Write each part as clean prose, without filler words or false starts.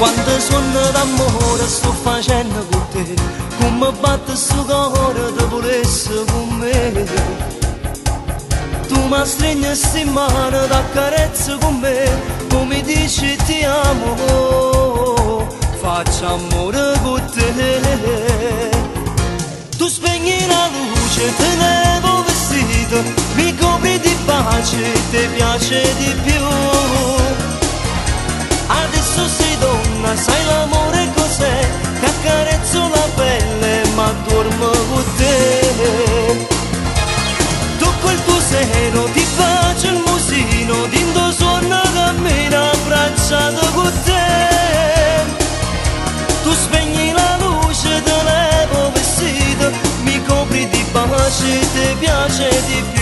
Quando suono d'amore sto facendo con te, come batte sto cuore te volesse con me. Tu mi stringi sti mani, t'accarezzi con me, come dici ti amo, faccio amore con te. Tu spegni la luce, te levo vestito, mi copri di pace, ti piace di più. Adesso sei donna, sai l'amore cos'è, ti accarezzo la pelle ma dormo con te. Tocco il tuo seno, ti faccio il musino, dindo suona cammina abbracciato con te. Tu spegni la luce, te levo vestito, mi copri di pace, ti piace di più.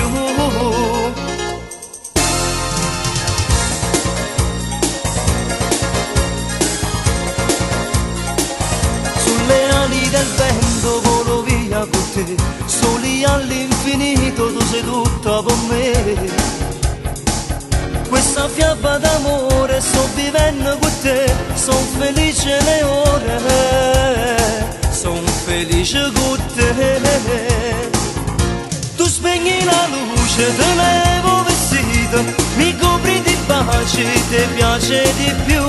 Del vento volo via con te, soli all'infinito, tu sei tutta con me. Questa fiaba d'amore sto vivendo con te, son felice le ore, son felice con te. Tu spegni la luce, te levo vestito, mi copri di pace, ti piace di più.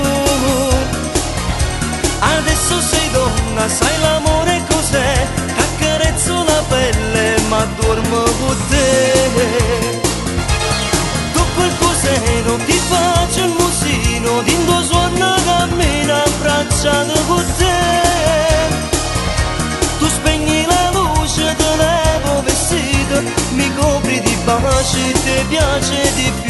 Adesso sei donna, sai l'amore cos'è, t'accarezzo la pelle ma dormo con te. Tocco il tuo seno, ti faccio il musino, dindo suona cammina abbracciato con te. Tu spegni la luce, te levo vestito, mi copri di pace, ti piace di più.